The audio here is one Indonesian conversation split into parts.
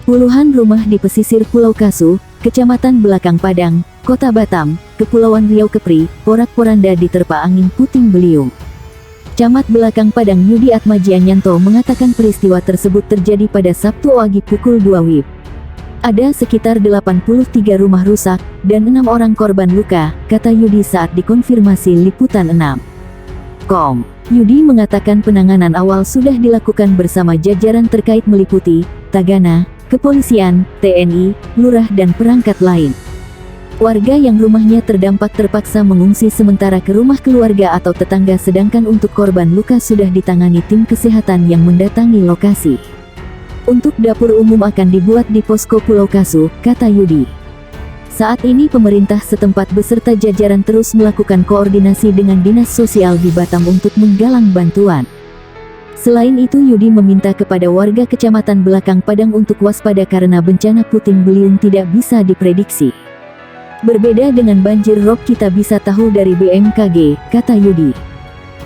Puluhan rumah di pesisir Pulau Kasu, Kecamatan Belakang Padang, Kota Batam, Kepulauan Riau Kepri, porak-poranda diterpa angin puting beliung. Camat Belakang Padang Yudi Atmajianyanto mengatakan peristiwa tersebut terjadi pada Sabtu pagi pukul 2 WIB. Ada sekitar 83 rumah rusak, dan 6 orang korban luka, kata Yudi saat dikonfirmasi Liputan 6.com. Yudi mengatakan penanganan awal sudah dilakukan bersama jajaran terkait meliputi Tagana, Kepolisian, TNI, Lurah dan perangkat lain. Warga yang rumahnya terdampak terpaksa mengungsi sementara ke rumah keluarga atau tetangga, sedangkan untuk korban luka sudah ditangani tim kesehatan yang mendatangi lokasi. Untuk dapur umum akan dibuat di posko Pulau Kasu, kata Yudi. Saat ini pemerintah setempat beserta jajaran terus melakukan koordinasi dengan Dinas Sosial di Batam untuk menggalang bantuan. Selain itu Yudi meminta kepada warga Kecamatan Belakang Padang untuk waspada karena bencana puting beliung tidak bisa diprediksi. Berbeda dengan banjir rob kita bisa tahu dari BMKG, kata Yudi.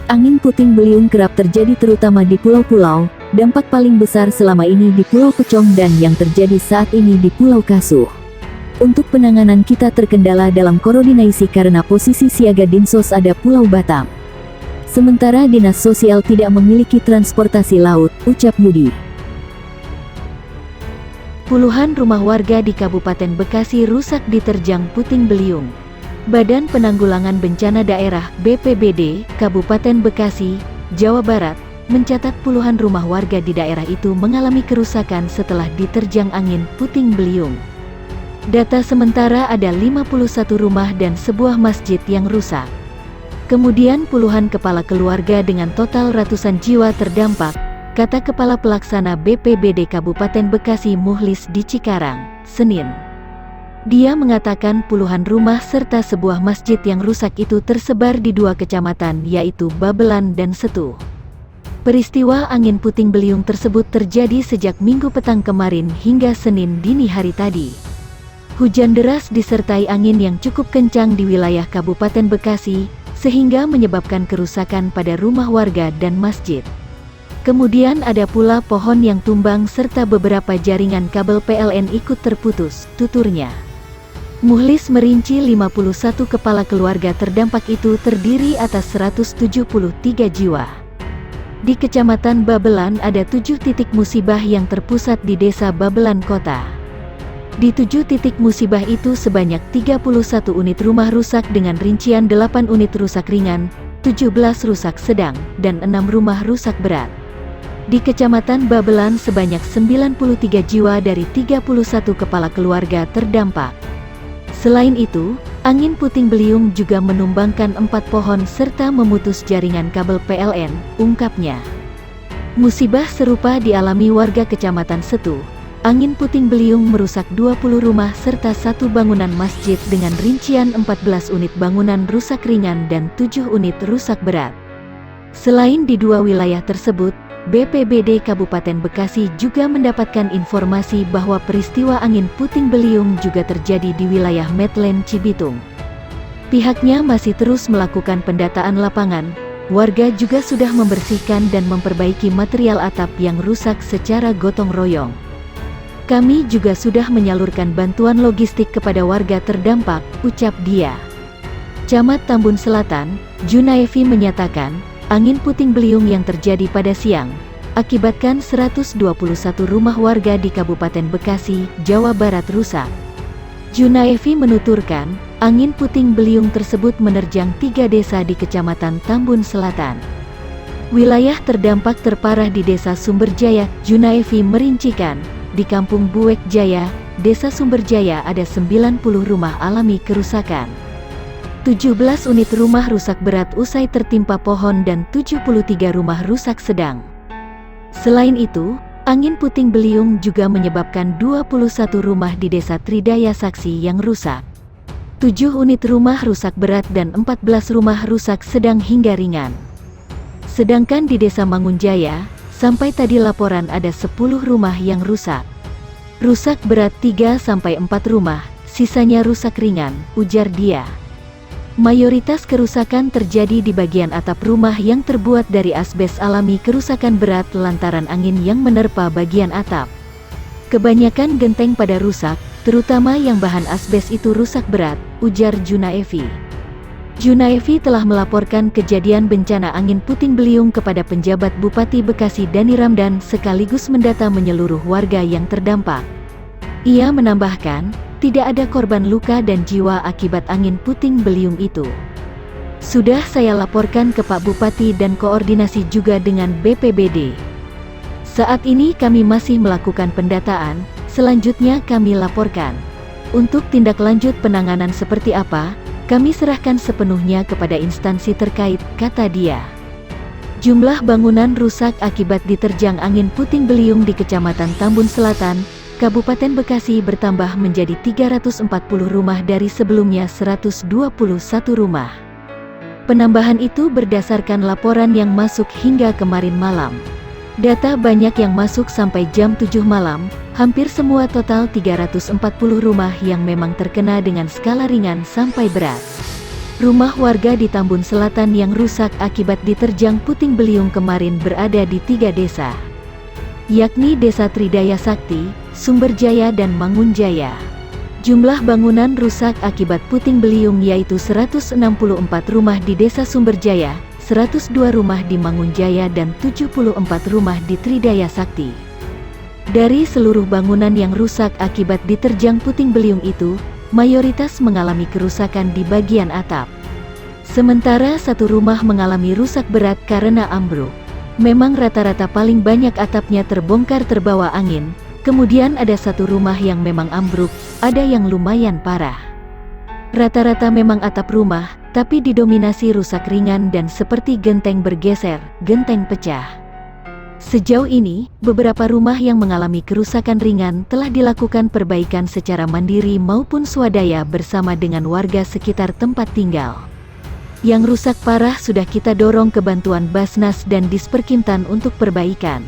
Angin puting beliung kerap terjadi terutama di pulau-pulau, dampak paling besar selama ini di Pulau Pecong dan yang terjadi saat ini di Pulau Kasu. Untuk penanganan kita terkendala dalam koordinasi karena posisi siaga Dinsos ada Pulau Batam. Sementara Dinas Sosial tidak memiliki transportasi laut, ucap Yudi. Puluhan rumah warga di Kabupaten Bekasi rusak diterjang puting beliung. Badan Penanggulangan Bencana Daerah (BPBD) Kabupaten Bekasi, Jawa Barat, mencatat puluhan rumah warga di daerah itu mengalami kerusakan setelah diterjang angin puting beliung. Data sementara ada 51 rumah dan sebuah masjid yang rusak. Kemudian puluhan kepala keluarga dengan total ratusan jiwa terdampak, kata Kepala Pelaksana BPBD Kabupaten Bekasi Muhlis di Cikarang, Senin. Dia mengatakan puluhan rumah serta sebuah masjid yang rusak itu tersebar di 2 kecamatan yaitu Babelan dan Setu. Peristiwa angin puting beliung tersebut terjadi sejak Minggu petang kemarin hingga Senin dini hari tadi. Hujan deras disertai angin yang cukup kencang di wilayah Kabupaten Bekasi, sehingga menyebabkan kerusakan pada rumah warga dan masjid. Kemudian ada pula pohon yang tumbang serta beberapa jaringan kabel PLN ikut terputus, tuturnya. Muhlis merinci 51 kepala keluarga terdampak itu terdiri atas 173 jiwa. Di Kecamatan Babelan ada 7 titik musibah yang terpusat di Desa Babelan Kota. Di 7 titik musibah itu sebanyak 31 unit rumah rusak dengan rincian 8 unit rusak ringan, 17 rusak sedang, dan 6 rumah rusak berat. Di Kecamatan Babelan sebanyak 93 jiwa dari 31 kepala keluarga terdampak. Selain itu, angin puting beliung juga menumbangkan 4 pohon serta memutus jaringan kabel PLN, ungkapnya. Musibah serupa dialami warga Kecamatan Setu. Angin puting beliung merusak 20 rumah serta 1 bangunan masjid dengan rincian 14 unit bangunan rusak ringan dan 7 unit rusak berat. Selain di 2 wilayah tersebut, BPBD Kabupaten Bekasi juga mendapatkan informasi bahwa peristiwa angin puting beliung juga terjadi di wilayah Medland Cibitung. Pihaknya masih terus melakukan pendataan lapangan. Warga juga sudah membersihkan dan memperbaiki material atap yang rusak secara gotong royong. Kami juga sudah menyalurkan bantuan logistik kepada warga terdampak, ucap dia. Camat Tambun Selatan, Junaevi menyatakan, angin puting beliung yang terjadi pada siang, akibatkan 121 rumah warga di Kabupaten Bekasi, Jawa Barat rusak. Junaevi menuturkan, angin puting beliung tersebut menerjang 3 desa di Kecamatan Tambun Selatan. Wilayah terdampak terparah di Desa Sumberjaya. Junaevi merincikan, di Kampung Buwek Jaya, Desa Sumberjaya ada 90 rumah alami kerusakan. 17 unit rumah rusak berat usai tertimpa pohon dan 73 rumah rusak sedang. Selain itu, angin puting beliung juga menyebabkan 21 rumah di Desa Tridaya Saksi yang rusak. 7 unit rumah rusak berat dan 14 rumah rusak sedang hingga ringan. Sedangkan di Desa Mangunjaya, sampai tadi laporan ada 10 rumah yang rusak. Rusak berat 3-4 rumah, sisanya rusak ringan, ujar dia. Mayoritas kerusakan terjadi di bagian atap rumah yang terbuat dari asbes alami. Kerusakan berat lantaran angin yang menerpa bagian atap. Kebanyakan genteng pada rusak, terutama yang bahan asbes itu rusak berat, ujar Junaevi. Junaevi telah melaporkan kejadian bencana angin puting beliung kepada penjabat Bupati Bekasi Dani Ramdan sekaligus mendata menyeluruh warga yang terdampak. Ia menambahkan, tidak ada korban luka dan jiwa akibat angin puting beliung itu. Sudah saya laporkan ke Pak Bupati dan koordinasi juga dengan BPBD. Saat ini kami masih melakukan pendataan, selanjutnya kami laporkan. Untuk tindak lanjut penanganan seperti apa, kami serahkan sepenuhnya kepada instansi terkait, kata dia. Jumlah bangunan rusak akibat diterjang angin puting beliung di Kecamatan Tambun Selatan, Kabupaten Bekasi bertambah menjadi 340 rumah dari sebelumnya 121 rumah. Penambahan itu berdasarkan laporan yang masuk hingga kemarin malam. Data banyak yang masuk sampai jam 7 malam, hampir semua total 340 rumah yang memang terkena dengan skala ringan sampai berat. Rumah warga di Tambun Selatan yang rusak akibat diterjang puting beliung kemarin berada di 3 desa, yakni Desa Tridaya Sakti, Sumberjaya dan Mangunjaya. Jumlah bangunan rusak akibat puting beliung yaitu 164 rumah di Desa Sumberjaya, 102 rumah di Mangunjaya dan 74 rumah di Tridaya Sakti. Dari seluruh bangunan yang rusak akibat diterjang puting beliung itu, mayoritas mengalami kerusakan di bagian atap. Sementara satu rumah mengalami rusak berat karena ambruk. Memang rata-rata paling banyak atapnya terbongkar terbawa angin, kemudian ada satu rumah yang memang ambruk, ada yang lumayan parah. Rata-rata memang atap rumah, tapi didominasi rusak ringan dan seperti genteng bergeser, genteng pecah. Sejauh ini, beberapa rumah yang mengalami kerusakan ringan telah dilakukan perbaikan secara mandiri maupun swadaya bersama dengan warga sekitar tempat tinggal. Yang rusak parah sudah kita dorong ke bantuan Basnas dan Disperkintan untuk perbaikan.